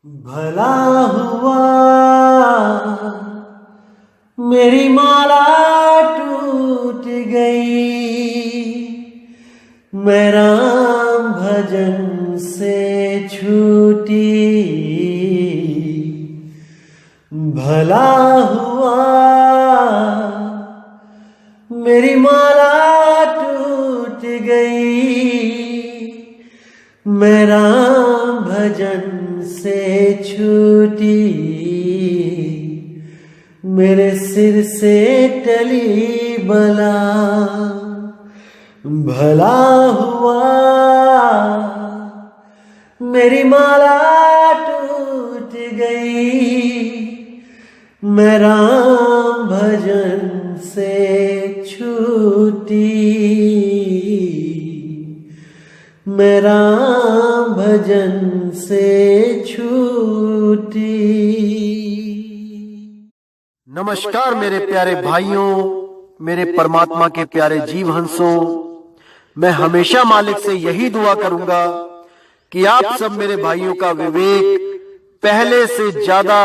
भला हुआ मेरी माला टूट गई, मैं राम भजन से छूटी। भला हुआ मेरी माला टूट गई, मैं राम भजन से छूटी। मेरे सिर से टली बला, भला हुआ मेरी माला टूट गई, मैं राम भजन से छूटी। मैं राम भजन से छूटी। नमस्कार मेरे प्यारे भाइयों, मेरे परमात्मा के प्यारे जीव हंसों। मैं हमेशा मालिक से यही दुआ करूंगा कि आप सब मेरे भाइयों का विवेक पहले से ज्यादा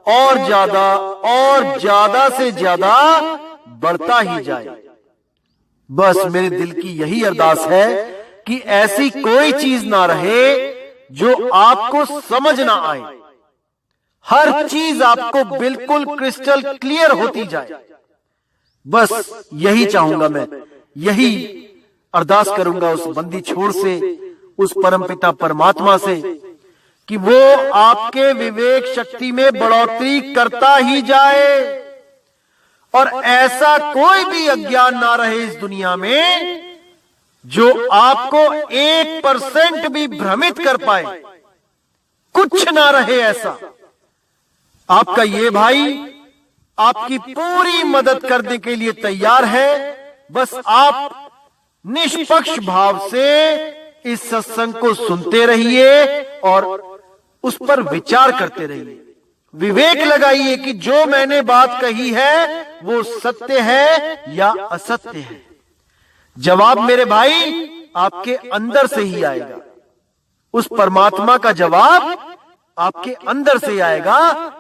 और ज्यादा और ज्यादा से ज्यादा बढ़ता ही जाए। बस मेरे दिल की यही अरदास है कि ऐसी कोई चीज ना रहे जो आपको समझ ना आए। हर चीज आपको बिल्कुल क्रिस्टल क्लियर होती जाए। बस यही चाहूंगा मैं, यही अरदास करूंगा उस बंदी छोड़ से, उस परमपिता परमात्मा से कि वो आपके विवेक शक्ति में बढ़ोतरी करता ही जाए और ऐसा कोई भी अज्ञान ना रहे इस दुनिया में जो आपको 1% भी भ्रमित कर पाए। कुछ ना रहे ऐसा। आपका ये भाई आपकी पूरी मदद करने के लिए तैयार है। बस आप निष्पक्ष भाव से इस सत्संग को सुनते रहिए और उस पर विचार करते रहिए। विवेक लगाइए कि जो मैंने बात कही है वो सत्य है या असत्य है। जवाब मेरे भाई आपके अंदर से ही आएगा। उस परमात्मा का जवाब आपके अंदर से आएगा।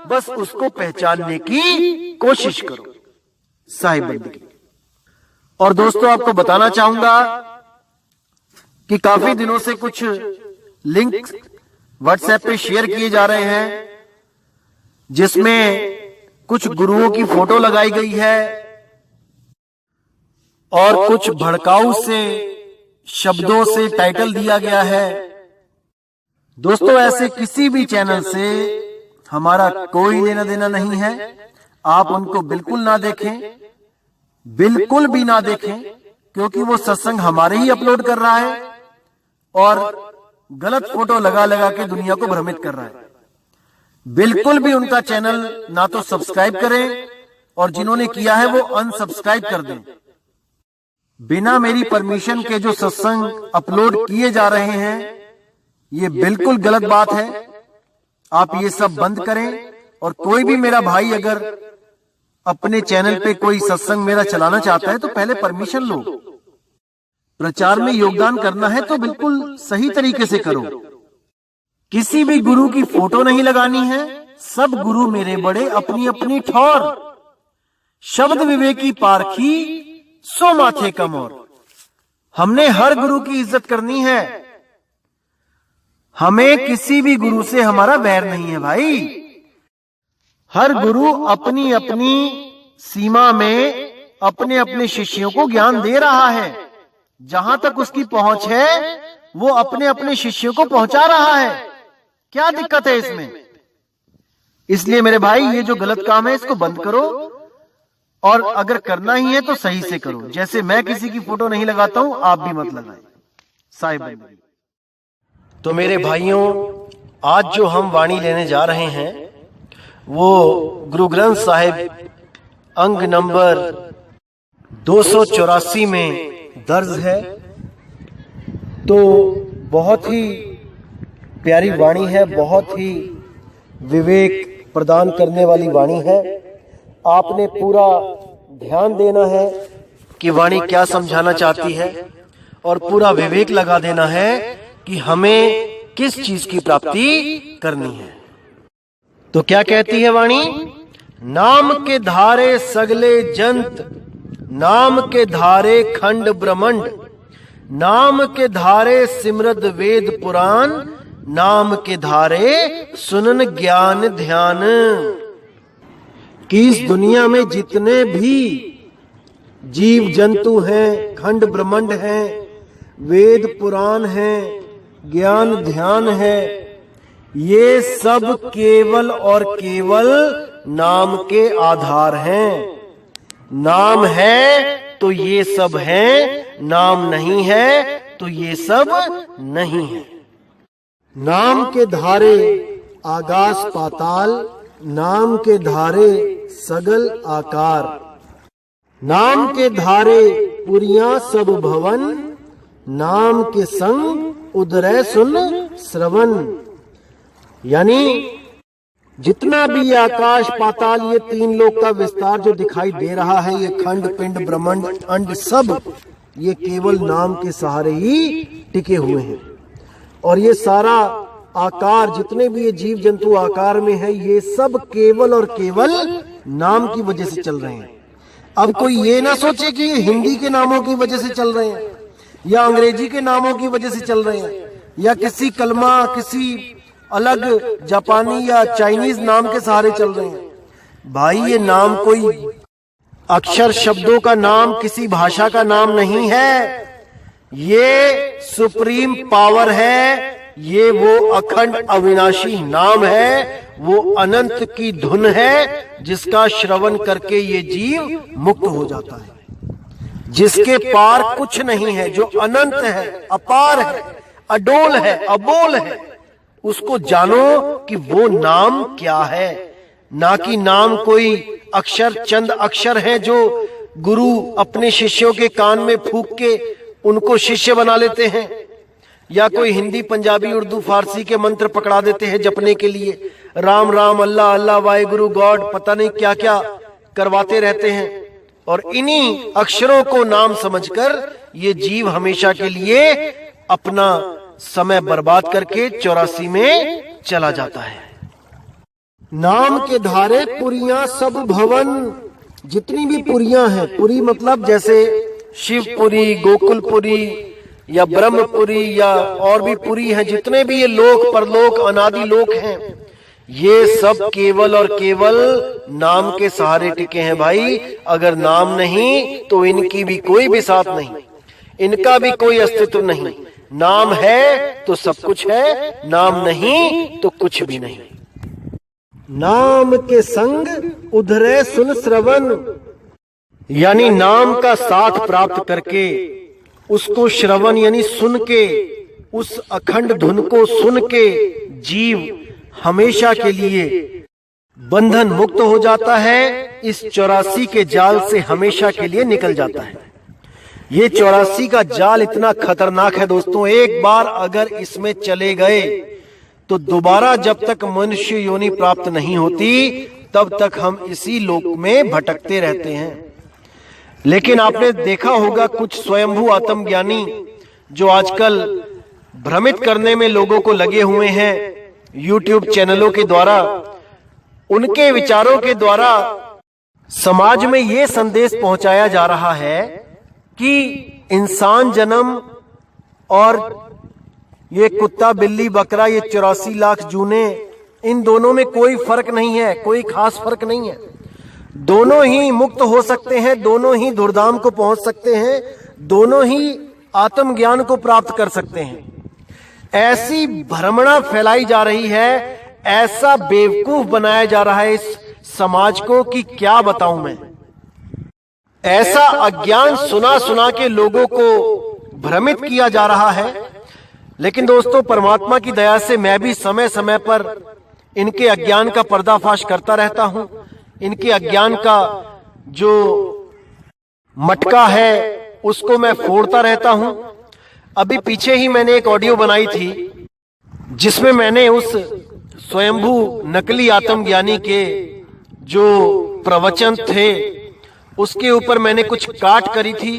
बस उसको पहचानने की कोशिश करो। साहिब बंदगी। और दोस्तों, आपको बताना चाहूंगा कि काफी दिनों से कुछ लिंक व्हाट्सएप पे शेयर किए जा रहे हैं जिसमें कुछ गुरुओं की फोटो लगाई गई है और कुछ भड़काऊ से शब्दों से टाइटल दिया गया है। दोस्तों, ऐसे किसी भी चैनल से हमारा कोई लेना देना नहीं है। आप उनको बिल्कुल ना देखें, बिल्कुल भी ना देखें, क्योंकि वो सत्संग हमारे ही अपलोड कर रहा है और गलत फोटो लगा लगा के दुनिया को भ्रमित कर रहा है। बिल्कुल भी उनका चैनल ना तो सब्सक्राइब करें और जिन्होंने किया है वो अनसब्सक्राइब कर दें। बिना मेरी परमिशन के जो सत्संग अपलोड किए जा रहे हैं ये बिल्कुल गलत बात है। आप ये सब बंद करें। और कोई भी मेरा भाई अगर अपने चैनल पे कोई सत्संग मेरा चलाना चाहता है तो पहले परमिशन लो। प्रचार में योगदान करना है तो बिल्कुल सही तरीके से करो। किसी भी गुरु की फोटो नहीं लगानी है। सब गुरु मेरे बड़े अपनी अपनी ठौर। शब्द विवेकी पारखी सो माथे कम और। हमने हर गुरु की इज्जत करनी है। हमें किसी भी गुरु से हमारा वैर नहीं है भाई। हर गुरु अपनी अपनी सीमा में अपने अपने शिष्यों को ज्ञान दे रहा है। जहां तक उसकी पहुंच है वो अपने अपने शिष्यों को पहुंचा रहा है। क्या दिक्कत है इसमें? इसलिए मेरे भाई ये जो गलत काम है इसको बंद करो और अगर करना ही है तो सही से करो। जैसे मैं किसी की फोटो नहीं लगाता हूं, आप भी मत लगाएं। साहिब। तो मेरे भाइयों, आज जो हम वाणी लेने जा रहे हैं वो गुरु ग्रंथ साहिब अंग नंबर 284 में दर्ज है। तो बहुत ही प्यारी वाणी है, बहुत ही विवेक प्रदान करने वाली वाणी है। आपने पूरा ध्यान देना है कि वाणी क्या समझाना चाहती है और पूरा विवेक लगा देना है कि हमें किस चीज की प्राप्ति करनी है। तो क्या कहती है वाणी? नाम के धारे सगले जंत, नाम के धारे खंड ब्रह्मंड, नाम के धारे सिमरद वेद पुराण, नाम के धारे सुनन ज्ञान ध्यान। कि इस दुनिया में जितने भी जीव जंतु हैं, खंड ब्रह्मंड हैं, वेद पुराण हैं, ज्ञान ध्यान है, ये सब केवल और केवल नाम के आधार हैं। नाम है तो ये सब है, नाम नहीं है तो ये सब नहीं है। नाम के धारे आकाश पाताल, नाम के धारे सगल आकार, नाम के धारे पुरियां सब भवन, नाम के संग उदरय सुन श्रवण। यानी जितना भी ये आकाश पाताल, ये तीन लोक का विस्तार जो दिखाई दे रहा है, ये खंड पिंड ब्रह्मांड अंड सब, ये केवल नाम के सहारे ही टिके हुए हैं। और ये सारा आकार, जितने भी ये जीव जंतु आकार में है, ये सब केवल और केवल नाम की वजह से चल रहे हैं। अब कोई ये ना सोचे कि ये हिंदी के नामों की वजह से चल रहे हैं, या अंग्रेजी के नामों की वजह से चल रहे हैं, या किसी कलमा, किसी अलग जापानी या चाइनीज नाम के सहारे चल रहे हैं। भाई ये नाम कोई अक्षर शब्दों का नाम, किसी भाषा का नाम नहीं है। ये सुप्रीम पावर है, ये वो अखंड अविनाशी नाम है, वो अनंत की धुन है, जिसका श्रवण करके ये जीव मुक्त हो जाता है। जिसके पार कुछ नहीं है, जो अनंत है, अपार है, अडोल है, अबोल है, उसको जानो कि वो नाम क्या है। ना कि नाम कोई अक्षर, चंद अक्षर है जो गुरु अपने शिष्यों के कान में फूंक के उनको शिष्य बना लेते हैं, या कोई हिंदी पंजाबी उर्दू फारसी के मंत्र पकड़ा देते हैं जपने के लिए, राम राम अल्लाह अल्लाह वाहिगुरु गॉड, पता नहीं क्या क्या करवाते रहते हैं। और इन्हीं अक्षरों को नाम समझकर ये जीव हमेशा के लिए अपना समय बर्बाद करके 84 में चला जाता है। नाम के धारे पुरियां सब भवन, जितनी भी पुरियां हैं, पुरी मतलब जैसे शिवपुरी, गोकुलपुरी या ब्रह्मपुरी या और भी पुरी हैं, जितने भी ये लोक परलोक अनादि लोक हैं, ये सब केवल और केवल नाम के सहारे टिके हैं। भाई अगर नाम नहीं तो इनकी भी कोई भी साथ नहीं, इनका भी कोई अस्तित्व नहीं। नाम है तो सब कुछ है, नाम नहीं तो कुछ भी नहीं। नाम के संग उधरे सुन श्रवण, यानी नाम का साथ प्राप्त करके उसको श्रवण यानी सुन के, उस अखंड धुन को सुन के जीव हमेशा के लिए बंधन मुक्त हो जाता है, इस 84 के जाल से हमेशा के लिए निकल जाता है। ये 84 का जाल इतना खतरनाक है दोस्तों, एक बार अगर इसमें चले गए तो दोबारा जब तक मनुष्य योनि प्राप्त नहीं होती तब तक हम इसी लोक में भटकते रहते हैं। लेकिन आपने देखा होगा कुछ स्वयंभू आत्मज्ञानी जो आजकल भ्रमित करने में लोगों को लगे हुए हैं YouTube चैनलों के द्वारा, उनके विचारों के द्वारा समाज में ये संदेश पहुंचाया जा रहा है कि इंसान जन्म और ये कुत्ता बिल्ली बकरा, ये 84 लाख जूने, इन दोनों में कोई फर्क नहीं है, कोई खास फर्क नहीं है। दोनों ही मुक्त हो सकते हैं, दोनों ही धुरधाम को पहुंच सकते हैं, दोनों ही आत्मज्ञान को प्राप्त कर सकते हैं। ऐसी भ्रमणा फैलाई जा रही है, ऐसा बेवकूफ बनाया जा रहा है इस समाज को कि क्या बताऊं मैं। ऐसा अज्ञान सुना सुना के लोगों को भ्रमित किया जा रहा है। लेकिन दोस्तों परमात्मा की दया से मैं भी समय समय पर इनके अज्ञान का पर्दाफाश करता रहता हूं। इनके अज्ञान का जो मटका है उसको मैं फोड़ता रहता हूं। अभी पीछे ही मैंने एक ऑडियो बनाई थी जिसमें मैंने उस स्वयंभू नकली आत्मज्ञानी के जो प्रवचन थे उसके ऊपर मैंने कुछ काट करी थी,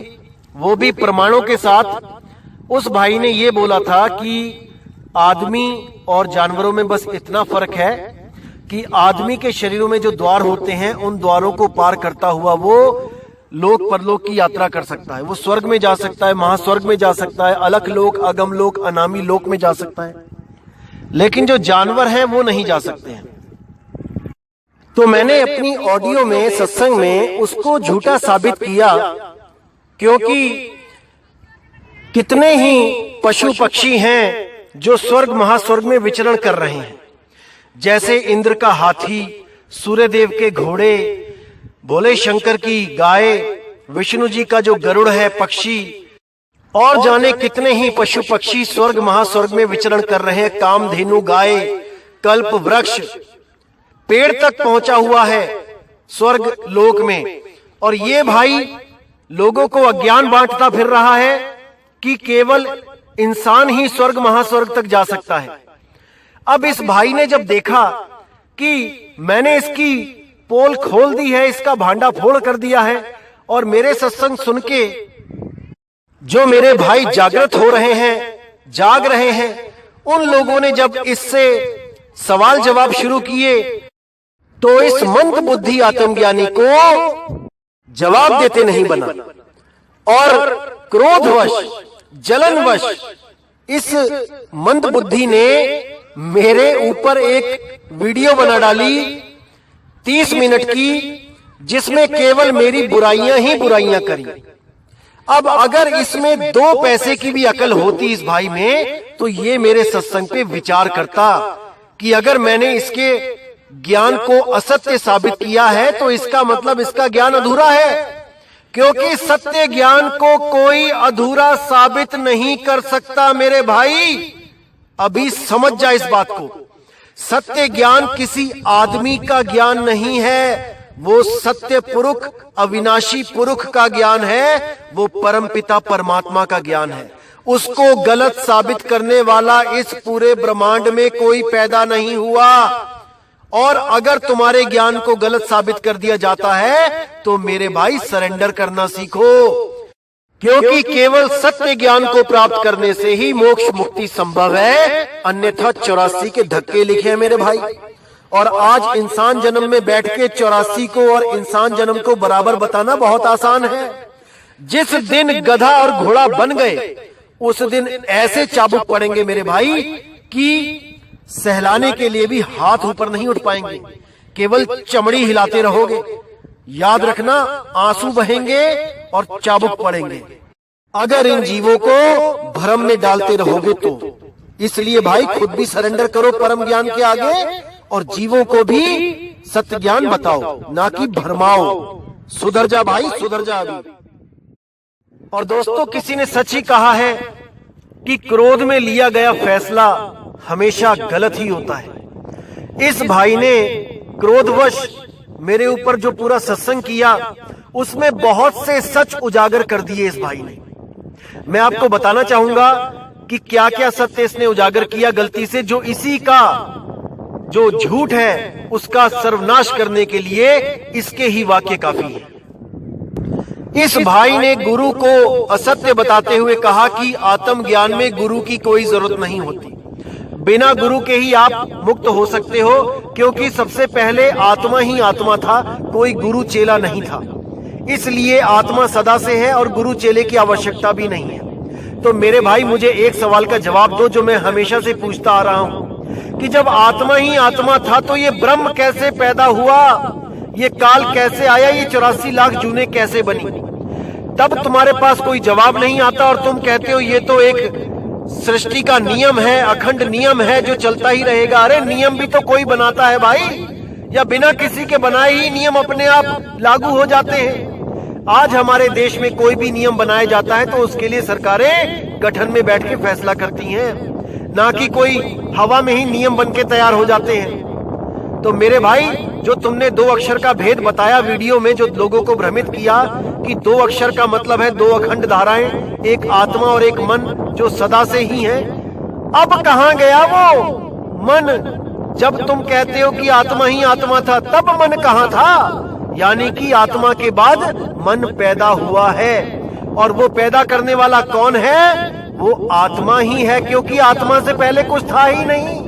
वो भी प्रमाणों के साथ। उस भाई ने ये बोला था कि आदमी और जानवरों में बस इतना फर्क है कि आदमी के शरीरों में जो द्वार होते हैं उन द्वारों को पार करता हुआ वो लोक परलोक की यात्रा कर सकता है। वो स्वर्ग में जा सकता है, महास्वर्ग में जा सकता है, अलख लोक, अगम लोक, अनामी लोक में जा सकता है। लेकिन जो जानवर हैं वो नहीं जा सकते हैं। तो मैंने अपनी ऑडियो में, सत्संग में उसको झूठा साबित किया, क्योंकि कितने ही पशु पक्षी हैं जो स्वर्ग महास्वर्ग में विचरण कर रहे हैं। जैसे इंद्र का हाथी, सूर्यदेव के घोड़े, भोले शंकर की गाय, विष्णु जी का जो गरुड़ है पक्षी, और जाने कितने ही पशु पक्षी स्वर्ग महास्वर्ग में विचरण कर रहे हैं। कामधेनु गाय, कल्प वृक्ष, पेड़ तक पहुंचा हुआ है स्वर्ग लोक में। और ये भाई लोगों को अज्ञान बांटता फिर रहा है कि केवल इंसान ही स्वर्ग महास्वर्ग तक जा सकता है। अब इस भाई ने जब देखा कि मैंने इसकी पोल खोल दी है, इसका भांडा फोड़ कर दिया है, और मेरे सत्संग सुन के जो मेरे भाई जागृत हो रहे हैं, जाग रहे हैं, उन लोगों ने जब इससे सवाल जवाब शुरू किए तो इस मंद बुद्धि आत्मज्ञानी को जवाब देते नहीं बना, और क्रोधवश, जलनवश इस मंद बुद्धि ने मेरे ऊपर एक वीडियो बना डाली 30 मिनट की, जिसमें केवल मेरी बुराइयां ही बुराइयां करी। अब अगर इसमें 2 पैसे की भी अकल होती इस भाई में, तो ये मेरे सत्संग पे विचार करता कि अगर मैंने इसके ज्ञान को असत्य साबित किया है तो इसका मतलब इसका ज्ञान अधूरा है, क्योंकि सत्य ज्ञान को कोई अधूरा साबित नहीं कर सकता। मेरे भाई अभी समझ जा इस बात को। सत्य ज्ञान किसी आदमी का ज्ञान नहीं है, वो सत्य पुरुष, अविनाशी पुरुष का ज्ञान है, वो परमपिता परमात्मा का ज्ञान है। उसको गलत साबित करने वाला इस पूरे ब्रह्मांड में कोई पैदा नहीं हुआ। और अगर तुम्हारे ज्ञान को गलत साबित कर दिया जाता है तो मेरे भाई सरेंडर करना सीखो, क्योंकि केवल सत्य ज्ञान को प्राप्त करने से ही मोक्ष मुक्ति संभव है, अन्यथा 84 के धक्के लिखे हैं मेरे भाई। और आज इंसान जन्म में बैठ के 84 को और इंसान जन्म को बराबर बताना बहुत आसान है। जिस दिन गधा और घोड़ा बन गए उस दिन ऐसे चाबुक पड़ेंगे मेरे भाई कि सहलाने के लिए भी हाथ ऊपर नहीं उठ पाएंगे, केवल चमड़ी हिलाते रहोगे। याद रखना, आंसू बहेंगे और चाबुक पड़ेंगे अगर इन जीवों को भ्रम में डालते रहोगे तो। इसलिए भाई खुद भी सरेंडर करो परम ज्ञान के आगे, और जीवों को भी सत्य ज्ञान बताओ, ना कि भरमाओ। सुधर जा भाई, सुधर जा अभी। और दोस्तों, किसी ने सच ही कहा है कि क्रोध में लिया गया फैसला हमेशा गलत ही होता है। इस भाई ने क्रोधवश मेरे ऊपर जो पूरा सत्संग किया उसमें बहुत से सच उजागर कर दिए इस भाई ने। मैं आपको बताना चाहूंगा कि क्या क्या सत्य इसने उजागर किया गलती से, जो इसी का जो झूठ है उसका सर्वनाश करने के लिए इसके ही वाक्य काफी है। इस भाई ने गुरु को असत्य बताते हुए कहा कि आत्मज्ञान में गुरु की कोई जरूरत नहीं होती, बिना गुरु के ही आप मुक्त हो सकते हो, क्योंकि सबसे पहले आत्मा ही आत्मा था, कोई गुरु चेला नहीं था। इसलिए आत्मा सदा से है और गुरु चेले की आवश्यकता भी नहीं है। तो मेरे भाई मुझे एक सवाल का जवाब दो जो मैं हमेशा से पूछता आ रहा हूं कि जब आत्मा ही आत्मा था तो ये ब्रह्म कैसे पैदा हुआ, ये काल कैसे आया, ये 84 लाख जूने कैसे बनी? तब तुम्हारे पास कोई जवाब नहीं आता और तुम कहते हो ये तो एक सृष्टि का नियम है, अखंड नियम है जो चलता ही रहेगा। अरे नियम भी तो कोई बनाता है भाई, या बिना किसी के बनाए ही नियम अपने आप लागू हो जाते हैं। आज हमारे देश में कोई भी नियम बनाया जाता है तो उसके लिए सरकारें गठन में बैठ के फैसला करती हैं, ना कि कोई हवा में ही नियम बन के तैयार हो जाते हैं। तो मेरे भाई, जो तुमने 2 अक्षर का भेद बताया वीडियो में, जो लोगों को भ्रमित किया कि 2 अक्षर का मतलब है 2 अखंड धाराएं, एक आत्मा और एक मन जो सदा से ही है, अब कहां गया वो मन? जब तुम कहते हो कि आत्मा ही आत्मा था, तब मन कहां था? यानी कि आत्मा के बाद मन पैदा हुआ है, और वो पैदा करने वाला कौन है? वो आत्मा ही है, क्योंकि आत्मा से पहले कुछ था ही नहीं।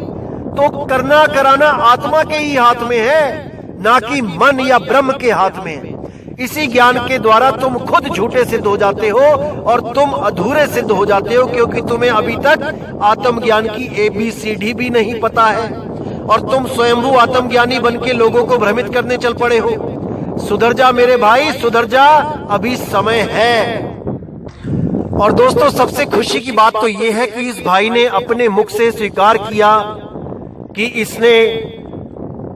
तो करना कराना आत्मा के ही हाथ में है, ना कि मन या ब्रह्म के हाथ में है। इसी ज्ञान के द्वारा तुम खुद झूठे सिद्ध हो जाते हो और तुम अधूरे सिद्ध हो जाते हो, क्योंकि तुम्हें अभी तक आत्मज्ञान की ABCD भी नहीं पता है और तुम स्वयंभू आत्मज्ञानी बन के लोगों को भ्रमित करने चल पड़े हो। सुधर जा मेरे भाई, सुधर जा, अभी समय है। और दोस्तों, सबसे खुशी की बात तो यह है कि इस भाई ने अपने मुख से स्वीकार किया कि इसने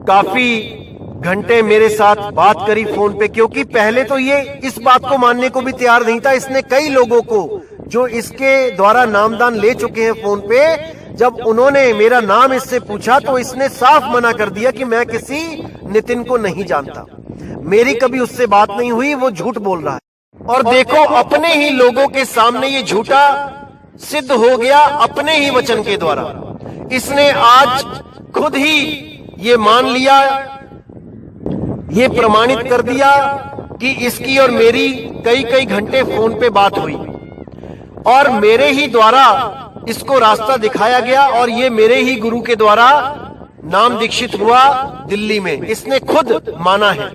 काफी घंटे मेरे साथ बात करी फोन पे, क्योंकि पहले तो ये इस बात को मानने को भी तैयार नहीं था। इसने कई लोगों को जो इसके द्वारा नामदान ले चुके हैं फोन पे, जब उन्होंने मेरा नाम इससे पूछा तो इसने साफ मना कर दिया कि मैं किसी नितिन को नहीं जानता, मेरी कभी उससे बात नहीं हुई, वो झूठ बोल रहा है। और देखो, अपने ही लोगों के सामने ये झूठा सिद्ध हो गया अपने ही वचन के द्वारा। इसने आज खुद ही ये मान लिया, ये प्रमाणित कर दिया कि इसकी और मेरी कई कई घंटे फोन पे बात हुई और मेरे ही द्वारा इसको रास्ता दिखाया गया और ये मेरे ही गुरु के द्वारा नाम दीक्षित हुआ दिल्ली में। इसने खुद माना है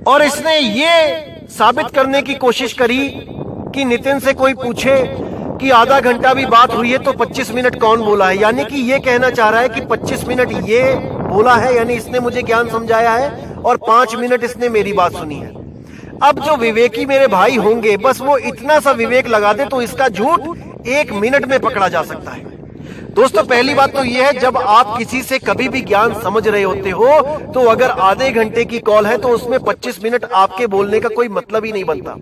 और इसने ये साबित करने की कोशिश करी कि नितिन से कोई पूछे कि आधा घंटा भी बात हुई है तो 25 मिनट कौन बोला है, यानी कि ये कहना चाह रहा है कि 25 मिनट ये बोला है, यानी इसने मुझे ज्ञान समझाया है और 5 मिनट इसने मेरी बात सुनी है। अब जो विवेकी मेरे भाई होंगे, बस वो इतना सा विवेक लगा दे तो इसका झूठ 1 मिनट में पकड़ा जा सकता है। दोस्तों, पहली बात तो यह है, जब आप किसी से कभी भी ज्ञान समझ रहे होते हो तो अगर आधे घंटे की कॉल है तो उसमें 25 मिनट आपके बोलने का कोई मतलब ही नहीं बनता,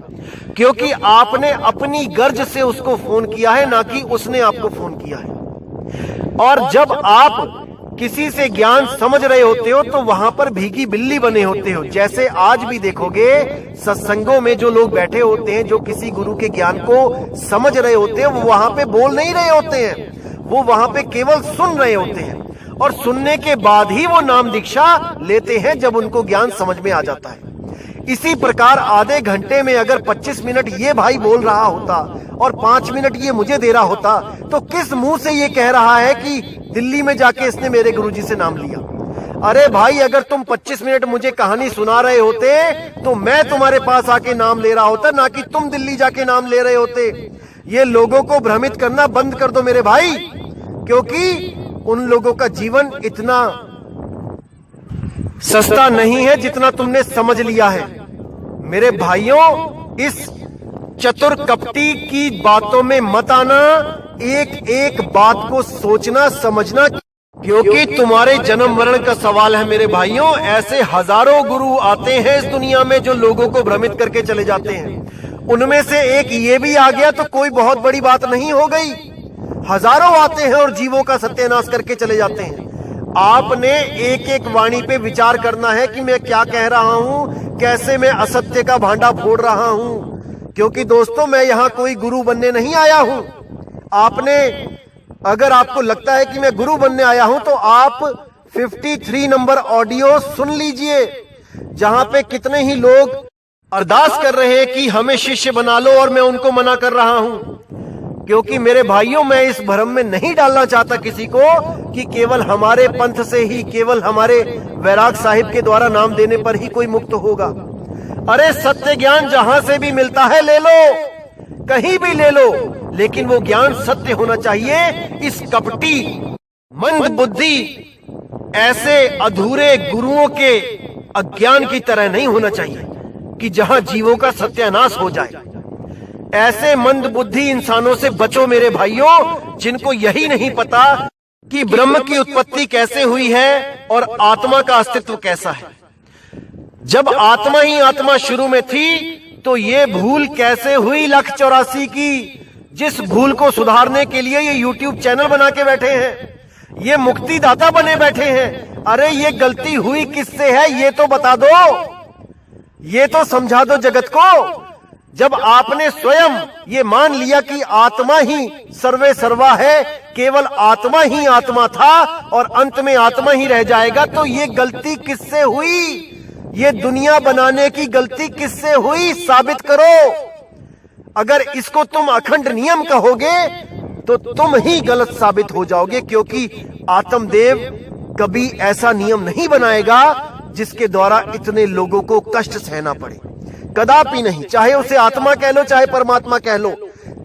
क्योंकि आपने अपनी गर्ज से उसको फोन किया है, ना कि उसने आपको फोन किया है। और जब आप किसी से ज्ञान समझ रहे होते हो तो वहां पर भीगी बिल्ली बने होते हो। जैसे आज भी देखोगे सत्संगों में जो लोग बैठे होते हैं, जो किसी गुरु के ज्ञान को समझ रहे होते हैं, वो वहां पे बोल नहीं रहे होते हैं, वो वहां पे केवल सुन रहे होते हैं और सुनने के बाद ही वो नाम दीक्षा लेते हैं जब उनको ज्ञान समझ में आ जाता है। इसी प्रकार आधे घंटे में अगर 25 मिनट ये भाई बोल रहा होता और 5 मिनट ये मुझे दे रहा होता, तो किस मुंह से ये कह रहा है कि दिल्ली में जाके इसने मेरे गुरुजी से नाम लिया? अरे भाई, अगर तुम 25 मिनट मुझे कहानी सुना रहे होते तो मैं तुम्हारे पास आके नाम ले रहा होता, ना कि तुम दिल्ली जाके नाम ले रहे होते। ये लोगों को भ्रमित करना बंद कर दो मेरे भाई, क्योंकि उन लोगों का जीवन इतना सस्ता नहीं है जितना तुमने समझ लिया है। मेरे भाइयों, इस चतुर कपटी की बातों में मत आना, एक एक बात को सोचना समझना, क्योंकि तुम्हारे जन्म मरण का सवाल है मेरे भाइयों। ऐसे हजारों गुरु आते हैं इस दुनिया में जो लोगों को भ्रमित करके चले जाते हैं। उनमें से एक ये भी आ गया तो कोई बहुत बड़ी बात नहीं हो गई। हजारों आते हैं और जीवों का सत्यानाश करके चले जाते हैं। आपने एक एक वाणी पे विचार करना है कि मैं क्या कह रहा हूं, कैसे मैं असत्य का भांडा फोड़ रहा हूं, क्योंकि दोस्तों मैं यहां कोई गुरु बनने नहीं आया हूं। आपने, अगर आपको लगता है कि मैं गुरु बनने आया हूं तो आप 53 नंबर ऑडियो सुन लीजिए, जहां पे कितने ही लोग अरदास कर रहे हैं कि हमें शिष्य बना लो और मैं उनको मना कर रहा हूं। क्योंकि मेरे भाइयों, मैं इस भ्रम में नहीं डालना चाहता किसी को कि केवल हमारे पंथ से ही, केवल हमारे वैराग साहिब के द्वारा नाम देने पर ही कोई मुक्त होगा। अरे सत्य ज्ञान जहां से भी मिलता है ले लो, कहीं भी ले लो, लेकिन वो ज्ञान सत्य होना चाहिए। इस कपटी मंद बुद्धि ऐसे अधूरे गुरुओं के अज्ञान की तरह नहीं होना चाहिए कि जहां जीवों का सत्यानाश हो जाए। ऐसे मंद बुद्धि इंसानों से बचो मेरे भाइयों, जिनको यही नहीं पता कि ब्रह्म की उत्पत्ति कैसे हुई है और आत्मा का अस्तित्व कैसा है। जब आत्मा ही आत्मा शुरू में थी तो ये भूल कैसे हुई 184 की, जिस भूल को सुधारने के लिए ये YouTube चैनल बना के बैठे हैं, ये मुक्तिदाता बने बैठे हैं। अरे ये गलती हुई किससे है ये तो बता दो, ये तो समझा दो जगत को। जब आपने स्वयं ये मान लिया कि आत्मा ही सर्वे सर्वा है, केवल आत्मा ही आत्मा था और अंत में आत्मा ही रह जाएगा, तो ये गलती किससे हुई? ये दुनिया बनाने की गलती किससे हुई? साबित करो। अगर इसको तुम अखंड नियम कहोगे तो तुम ही गलत साबित हो जाओगे, क्योंकि आत्मदेव कभी ऐसा नियम नहीं बनाएगा जिसके द्वारा इतने लोगों को कष्ट सहना पड़े, कदापि नहीं। चाहे उसे आत्मा कह लो चाहे परमात्मा कह लो,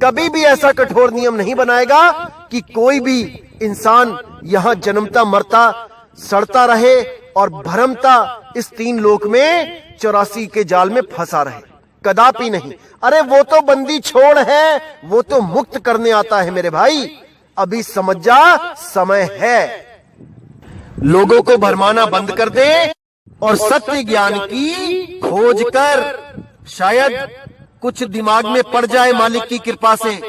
कभी भी ऐसा कठोर नियम नहीं बनाएगा कि कोई भी इंसान यहां जन्मता मरता सड़ता रहे और भरमता इस तीन लोक में 84 के जाल में फंसा रहे, कदापि नहीं। अरे वो तो बंदी छोड़ है, वो तो मुक्त करने आता है मेरे भाई। अभी समझ जा, समय है। लोगों को भरमाना बंद कर दे और सत्य ज्ञान की खोज कर। शायद कुछ दिमाग में पड़ जाए मालिक की कृपा से।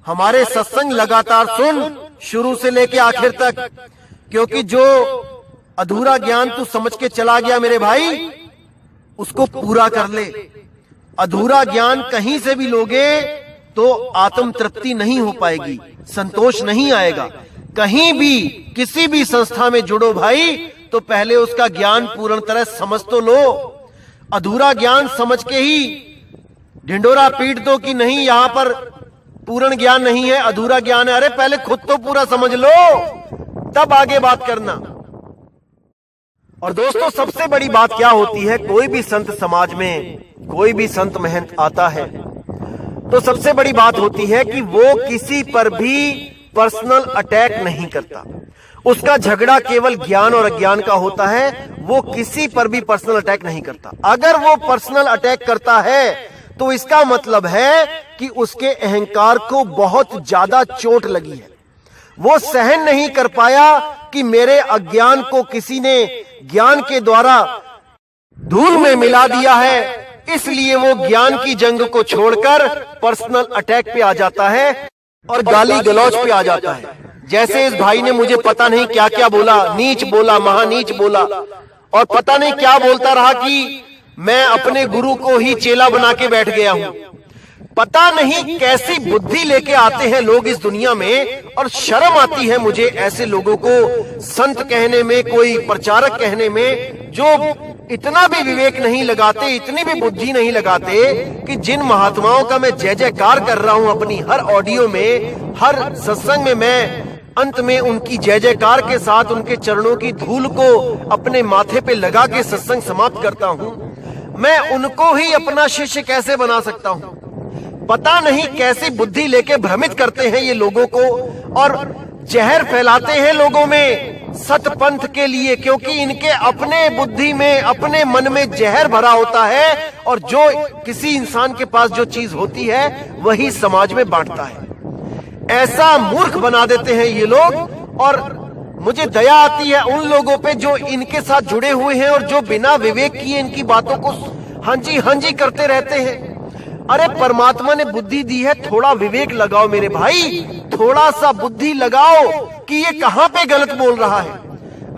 हमारे सत्संग लगातार सुन, शुरू से लेके आखिर तक, क्योंकि जो अधूरा ज्ञान तू समझ के चला गया मेरे भाई, उसको पूरा कर ले। अधूरा ज्ञान कहीं से भी लोगे तो आत्म तृप्ति नहीं हो पाएगी, संतोष नहीं आएगा। कहीं भी किसी भी संस्था में जुड़ो भाई तो पहले उसका ज्ञान पूर्ण तरह समझ तो लो। अधूरा ज्ञान समझ के ही ढिंडोरा पीट दो कि नहीं यहां पर पूर्ण ज्ञान नहीं है, अधूरा ज्ञान है। अरे पहले खुद तो पूरा समझ लो, तब आगे बात करना। और दोस्तों, सबसे बड़ी बात क्या होती है, कोई भी संत समाज में, कोई भी संत महंत आता है तो सबसे बड़ी बात होती है कि वो किसी पर भी पर्सनल अटैक नहीं करता। उसका झगड़ा केवल ज्ञान और अज्ञान का होता है, वो किसी पर भी पर्सनल अटैक नहीं करता। अगर वो पर्सनल अटैक करता है तो इसका मतलब है कि उसके अहंकार को बहुत ज्यादा चोट लगी है। वो सहन नहीं कर पाया कि मेरे अज्ञान को किसी ने ज्ञान के द्वारा धूल में मिला दिया है, इसलिए वो ज्ञान की जंग को छोड़कर पर्सनल अटैक पे आ जाता है और गाली गलौज पे आ जाता है। जैसे इस भाई ने मुझे पता नहीं क्या क्या बोला, नीच बोला, महानीच बोला, और पता नहीं क्या बोलता रहा कि मैं अपने गुरु को ही चेला बना के बैठ गया हूं। पता नहीं कैसी बुद्धि लेके आते हैं लोग इस दुनिया में, और शर्म आती है मुझे ऐसे लोगों को संत कहने में, कोई प्रचारक कहने में, जो इतना भी विवेक नहीं लगाते, इतनी भी बुद्धि नहीं लगाते कि जिन महात्माओं का मैं जय जयकार कर रहा हूं अपनी हर ऑडियो में, हर सत्संग में, मैं अंत में उनकी जय जयकार के साथ उनके चरणों की धूल को अपने माथे पे लगा के सत्संग समाप्त करता हूं। मैं उनको ही अपना शिष्य कैसे बना सकता हूं? पता नहीं कैसी बुद्धि लेके भ्रमित करते हैं ये लोगों को और जहर फैलाते हैं लोगों में सतपंथ के लिए, क्योंकि इनके अपने बुद्धि में, अपने मन में जहर भरा होता है, और जो किसी इंसान के पास जो चीज होती है वही समाज में बांटता है। ऐसा मूर्ख बना देते हैं ये लोग, और मुझे दया आती है उन लोगों पे जो इनके साथ जुड़े हुए हैं और जो बिना विवेक किए इनकी बातों को हांजी हांजी करते रहते हैं। अरे परमात्मा ने बुद्धि दी है, थोड़ा विवेक लगाओ मेरे भाई, थोड़ा सा बुद्धि लगाओ कि ये कहां पे गलत बोल रहा है।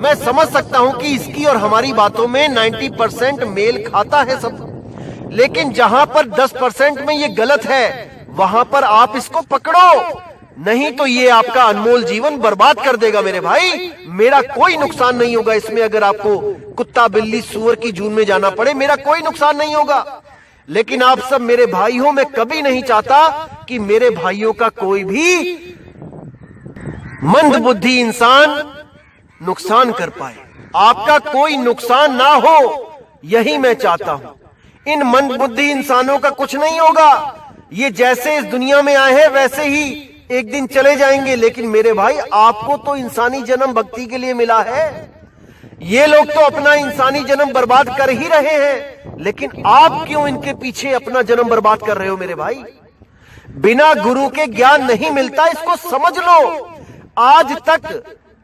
मैं समझ सकता हूं कि इसकी और हमारी बातों में 90% मेल खाता है सब, लेकिन जहां पर 10% में ये गलत है वहां पर आप इसको पकड़ो, नहीं तो ये आपका अनमोल जीवन बर्बाद कर देगा मेरे भाई। मेरा कोई नुकसान नहीं होगा इसमें, अगर आपको कुत्ता बिल्ली सूअर की जून में जाना पड़े मेरा कोई नुकसान नहीं होगा। लेकिन आप सब मेरे भाई हो, मैं कभी नहीं चाहता कि मेरे भाइयों का कोई भी मंद बुद्धि इंसान नुकसान कर पाए, आपका कोई नुकसान ना हो, यही मैं चाहता हूं। इन मंद बुद्धि इंसानों का कुछ नहीं होगा, ये जैसे इस दुनिया में आए हैं वैसे ही एक दिन चले जाएंगे। लेकिन मेरे भाई, आपको तो इंसानी जन्म भक्ति के लिए मिला है, ये लोग तो अपना इंसानी जन्म बर्बाद कर ही रहे हैं, लेकिन आप क्यों इनके पीछे अपना जन्म बर्बाद कर रहे हो मेरे भाई? बिना गुरु के ज्ञान नहीं मिलता, इसको समझ लो। आज तक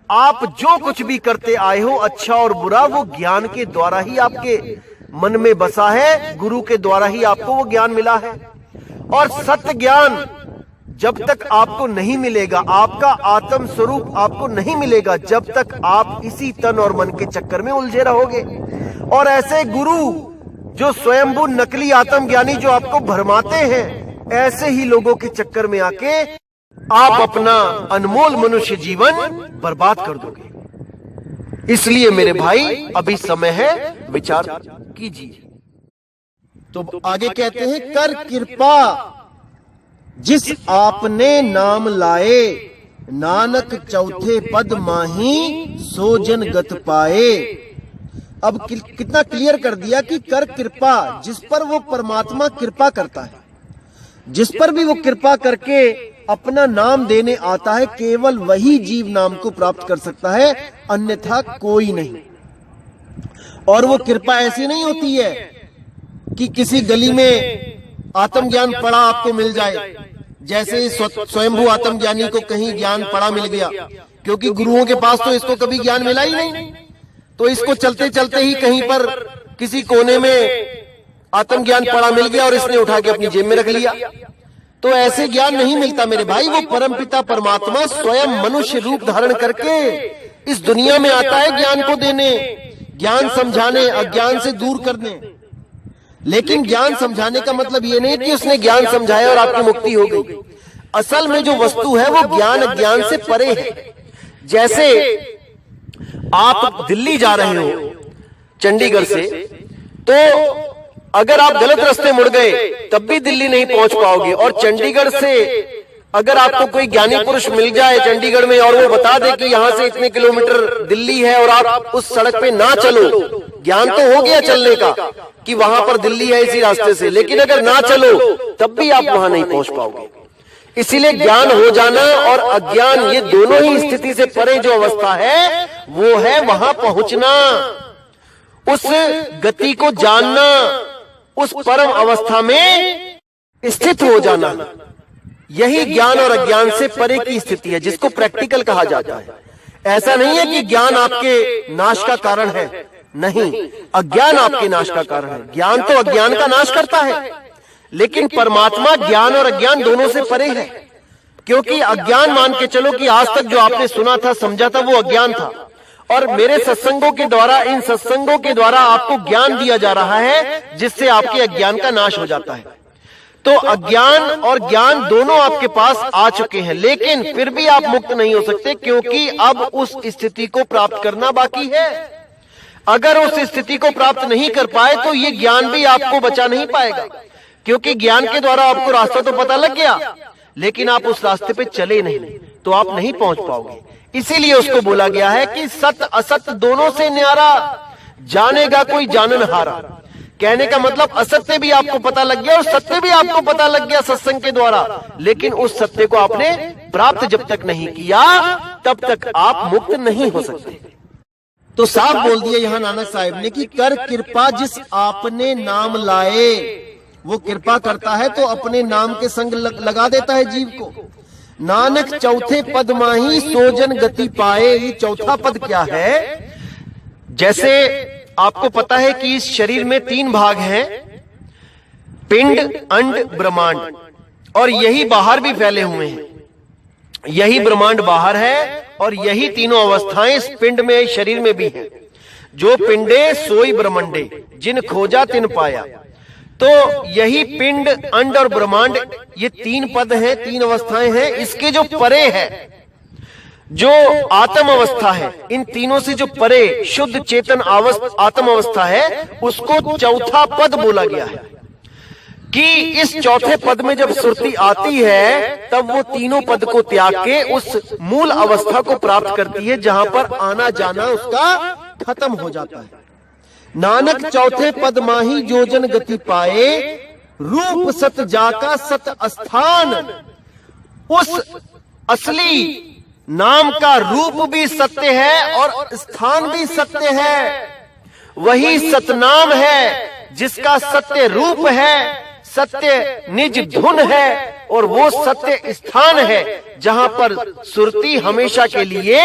आप जो कुछ भी करते आए हो, अच्छा और बुरा, वो ज्ञान के द्वारा ही आपके मन में बसा है, गुरु के द्वारा ही आपको वो ज्ञान मिला है। और सत्य ज्ञान जब तक आपको नहीं मिलेगा, आपका आत्म स्वरूप आपको नहीं मिलेगा, जब तक आप इसी तन और मन के चक्कर में उलझे रहोगे। और ऐसे गुरु जो स्वयंभू नकली आत्मज्ञानी जो आपको भरमाते हैं, ऐसे ही लोगों के चक्कर में आके आप अपना अनमोल मनुष्य जीवन बर्बाद कर दोगे। इसलिए मेरे भाई, अभी समय है, विचार कीजिए। तो आगे कहते हैं, कर कृपा जिस आपने नाम लाए, नानक चौथे पद माही सो जन गत पाए। अब कितना क्लियर कर दिया कि कर कृपा, जिस पर वो परमात्मा कृपा करता है, जिस पर भी वो कृपा करके अपना नाम देने आता है, केवल वही जीव नाम को प्राप्त कर सकता है, अन्यथा कोई नहीं। और वो कृपा ऐसी नहीं होती है कि किसी गली में आत्मज्ञान पड़ा आपको मिल जाए, जैसे स्वयंभू आत्मज्ञानी को कहीं ज्ञान पड़ा मिल गया, क्योंकि गुरुओं के पास तो इसको कभी ज्ञान मिला ही नहीं, तो इसको चलते चलते ही कहीं पर किसी कोने में आत्मज्ञान पड़ा मिल गया और इसने उठा के अपनी जेब में रख लिया। तो ऐसे ज्ञान नहीं मिलता मेरे भाई। वो परमपिता परमात्मा स्वयं मनुष्य रूप धारण करके इस दुनिया में आता है ज्ञान को देने, ज्ञान समझाने, अज्ञान से दूर करने। लेकिन ज्ञान समझाने का मतलब ये नहीं कि उसने ज्ञान समझाया और आपकी मुक्ति हो गई। असल में जो वस्तु है वो ज्ञान अज्ञान से परे है। जैसे आप दिल्ली जा रहे हो चंडीगढ़ से, तो अगर आप गलत रास्ते मुड़ गए तब भी दिल्ली नहीं पहुंच पाओगे। और चंडीगढ़ से अगर आपको कोई ज्ञानी पुरुष मिल जाए चंडीगढ़ में और वो बता दे कि यहां से इतने किलोमीटर दिल्ली है और आप उस सड़क पे ना चलो, ज्ञान तो हो गया चलने का कि वहां पर दिल्ली है इसी रास्ते से, लेकिन अगर ना चलो तब भी आप वहां नहीं पहुंच पाओगे। इसीलिए ज्ञान हो जाना और अज्ञान, ये दोनों ही स्थिति से परे जो अवस्था है वो है वहां पहुंचना, उस गति को जानना, उस परम अवस्था में स्थित हो जाना। यही ज्ञान और अज्ञान से परे की स्थिति है, जिसको प्रैक्टिकल कहा जाता है। ऐसा नहीं है कि ज्ञान आपके नाश का कारण है, नहीं, अज्ञान आपके नाश का कारण है। ज्ञान तो अज्ञान का नाश करता है, लेकिन परमात्मा ज्ञान और अज्ञान दोनों से परे है। क्योंकि अज्ञान मान के चलो कि आज तक जो आपने सुना था, समझा था, वो अज्ञान था, और मेरे सत्संगों के द्वारा, इन सत्संगों के द्वारा आपको ज्ञान दिया जा रहा है, जिससे आपके अज्ञान का नाश हो जाता है। तो अज्ञान और ज्ञान दोनों आपके पास आ चुके हैं, लेकिन फिर भी आप मुक्त नहीं हो सकते, क्योंकि अब उस स्थिति को प्राप्त करना बाकी है। अगर उस स्थिति को प्राप्त नहीं कर पाए तो ये ज्ञान भी आपको बचा नहीं पाएगा, क्योंकि ज्ञान के द्वारा आपको रास्ता तो पता लग गया, लेकिन आप उस रास्ते पे चले नहीं, तो आप नहीं पहुंच पाओगे। इसीलिए उसको बोला गया है कि सत्य असत्य दोनों से न्यारा, जानेगा कोई जाननहारा। कहने का मतलब असत्य भी आपको पता लग गया और सत्य भी आपको पता लग गया सत्संग के द्वारा, लेकिन उस सत्य को आपने प्राप्त जब तक नहीं किया तब तक आप मुक्त नहीं हो सकते। तो साफ बोल दिया यहां नानक साहिब ने कि कर कृपा जिस आपने नाम लाए, वो कृपा करता है तो अपने नाम के संग लगा देता है जीव को। नानक चौथे पद माही सोजन गति पाए। ये चौथा पद क्या है? जैसे आपको पता है कि इस शरीर में 3 भाग हैं, पिंड, अंड, ब्रह्मांड, और यही बाहर भी फैले हुए हैं। यही ब्रह्मांड बाहर है और यही तीनों अवस्थाएं इस पिंड में, शरीर में भी हैं। जो पिंडे सोई ब्रह्मंडे, जिन खोजा तिन पाया। तो यही पिंड, अंड और ब्रह्मांड, ये 3 पद हैं, 3 अवस्थाएं हैं। इसके जो परे है, जो आत्म अवस्था है, इन तीनों से जो परे शुद्ध चेतन आत्म अवस्था है, उसको चौथा पद बोला गया है। कि इस चौथे पद में जब सुरती आती है तब वो तीनों पद को त्याग के उस मूल अवस्था को प्राप्त करती है, जहां पर आना जाना उसका खत्म हो जाता है। नानक चौथे पद माही जोजन गति पाए, रूप सत जाका सत स्थान। उस असली नाम का रूप भी सत्य है और स्थान भी सत्य है। वही सतनाम है जिसका सत्य रूप है, सत्य निज धुन है, और वो सत्य स्थान है जहां पर सुरती हमेशा के लिए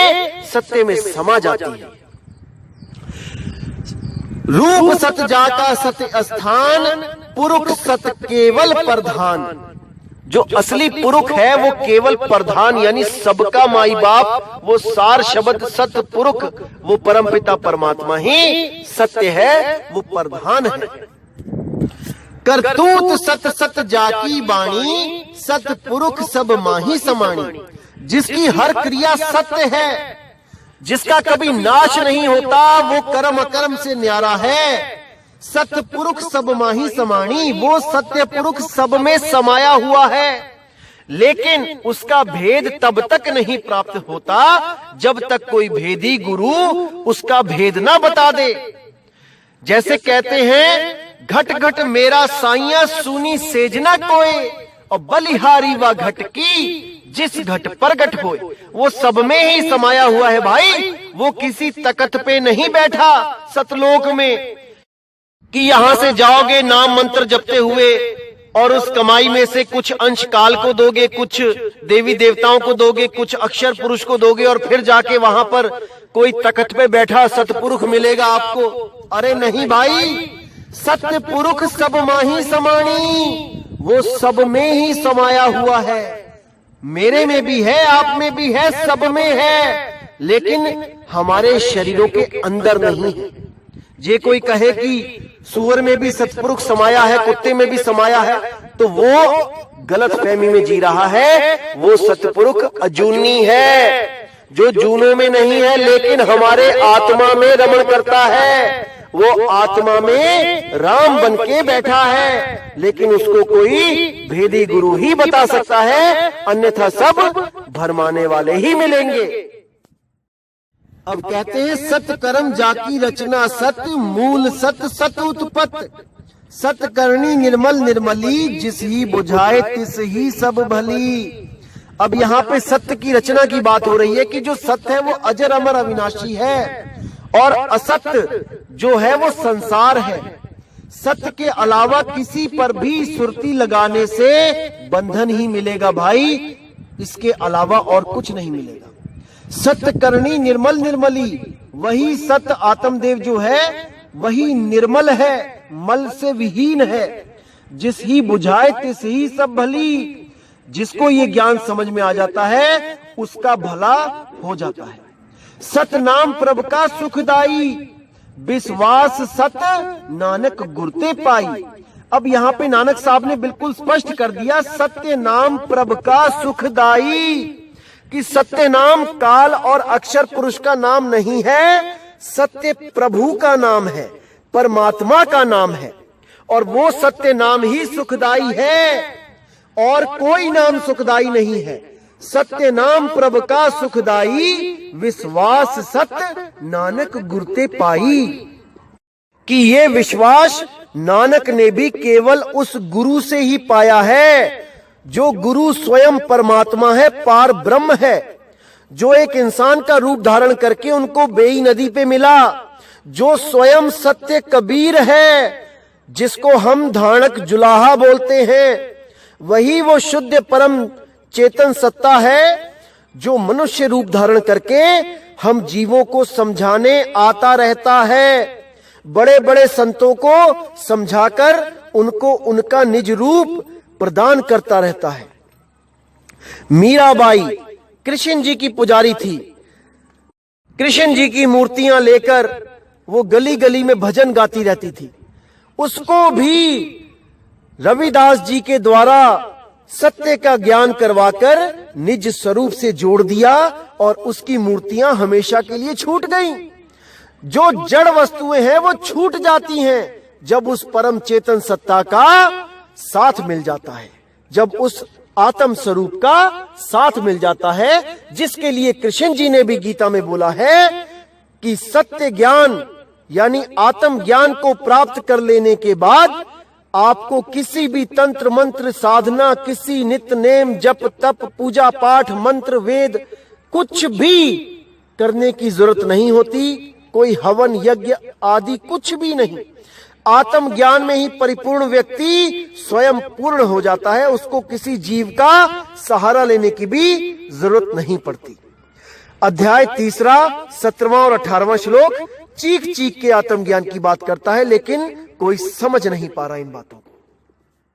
सत्य में समा जाती है। रूप सत जाका सत्य स्थान, पुरुष सत केवल प्रधान। जो असली पुरुष है वो केवल प्रधान, यानी सबका माई बाप, वो सार शब्द सत्य पुरुष, वो परमपिता परमात्मा ही सत्य है, वो प्रधान है। करतूत सत सत जाकी बाणी, सत पुरुष सब माही समाणी। जिसकी हर क्रिया सत्य है, जिसका कभी नाश नहीं होता, वो कर्म अकर्म से न्यारा है। सत्य पुरुष सब माही समाणी, वो सत्य पुरुष सब में समाया हुआ है। लेकिन उसका भेद तब तक नहीं प्राप्त होता जब तक कोई भेदी गुरु उसका भेद ना बता दे। जैसे कहते हैं, घट घट मेरा साइया सुनी सेजना कोय, और बलिहारी व घट की जिस घट प्रगट होए। वो सब में ही समाया हुआ है भाई, वो किसी तकत पे नहीं बैठा सतलोक में कि यहां से जाओगे नाम मंत्र जपते हुए और उस कमाई में से कुछ अंश काल को दोगे, कुछ देवी देवताओं को दोगे, कुछ अक्षर पुरुष को दोगे और फिर जाके वहां पर कोई तकत पे बैठा सतपुरुष मिलेगा आपको। अरे नहीं भाई, सत्य पुरुष सब माही समानी, वो सब में ही समाया हुआ है। मेरे में भी है, आप में भी है, सब में है, लेकिन हमारे शरीरों के अंदर नहीं है। जे कोई कहे कि सूअर में भी सतपुरुष समाया है, कुत्ते में भी समाया है, तो वो गलत फहमी में जी रहा है। वो सतपुरुष अजूनी है, जो जूनों में नहीं है लेकिन हमारे आत्मा में रमण करता है। वो आत्मा में राम बन के बैठा है, लेकिन उसको कोई भेदी गुरु ही बता सकता है, अन्यथा सब भरमाने वाले ही मिलेंगे। अब कहते हैं, सत कर्म जाकी रचना सत, मूल सत सत उत्पत्त, सत करनी निर्मल निर्मली, जिस ही बुझाए तिस ही सब भली। अब यहाँ पे सत्य की रचना की बात हो रही है कि जो सत्य है वो अजर अमर अविनाशी है, और असत्य जो है वो संसार है। सत्य के अलावा किसी पर भी सुरती लगाने से बंधन ही मिलेगा भाई, इसके अलावा और कुछ नहीं मिलेगा। सत्य करनी निर्मल निर्मली, वही सत्य आत्मदेव जो है वही निर्मल है, मल से विहीन है। जिस ही बुझाए तिस ही सब भली, जिसको ये ज्ञान समझ में आ जाता है उसका भला हो जाता है। सत नाम प्रभ का सुखदाई, विश्वास सत नानक गुरते पाई। अब यहाँ पे नानक साहब ने बिल्कुल स्पष्ट कर दिया, सत्य नाम प्रभ का सुखदाई, कि सत्य नाम काल और अक्षर पुरुष का नाम नहीं है, सत्य प्रभु का नाम है, परमात्मा का नाम है, और वो सत्य नाम ही सुखदाई है, और कोई नाम सुखदाई नहीं है। सत्य नाम प्रभ का सुखदाई, विश्वास सत्य नानक गुरते पाई, कि ये विश्वास नानक ने भी केवल उस गुरु से ही पाया है, जो गुरु स्वयं परमात्मा है, पार ब्रह्म है, जो एक इंसान का रूप धारण करके उनको बेई नदी पे मिला, जो स्वयं सत्य कबीर है, जिसको हम धाणक जुलाहा बोलते हैं, वही वो शुद्ध परम चेतन सत्ता है, जो मनुष्य रूप धारण करके हम जीवों को समझाने आता रहता है। बड़े बड़े संतों को समझाकर उनको उनका निज रूप प्रदान करता रहता है। मीराबाई कृष्ण जी की पुजारी थी। कृष्ण जी की मूर्तियां लेकर वो गली गली में भजन गाती रहती थी। उसको भी रविदास जी के द्वारा सत्य का ज्ञान करवाकर निज स्वरूप से जोड़ दिया, और उसकी मूर्तियां हमेशा के लिए छूट गईं। जो जड़ वस्तुएं हैं वो छूट जाती हैं जब उस परम चेतन सत्ता का साथ मिल जाता है, जब उस आत्म स्वरूप का साथ मिल जाता है, जिसके लिए कृष्ण जी ने भी गीता में बोला है कि सत्य ज्ञान यानी आत्म ज्ञान को प्राप्त कर लेने के बाद आपको किसी भी तंत्र मंत्र साधना, किसी नित्य नेम जप तप पूजा पाठ मंत्र वेद कुछ भी करने की जरूरत नहीं होती। कोई हवन यज्ञ आदि कुछ भी नहीं। आत्म ज्ञान में ही परिपूर्ण व्यक्ति स्वयं पूर्ण हो जाता है, उसको किसी जीव का सहारा लेने की भी जरूरत नहीं पड़ती। अध्याय 3 17वां और 18वां श्लोक चीख चीख के आत्मज्ञान की बात करता है, लेकिन कोई समझ नहीं पा रहा इन बातों को।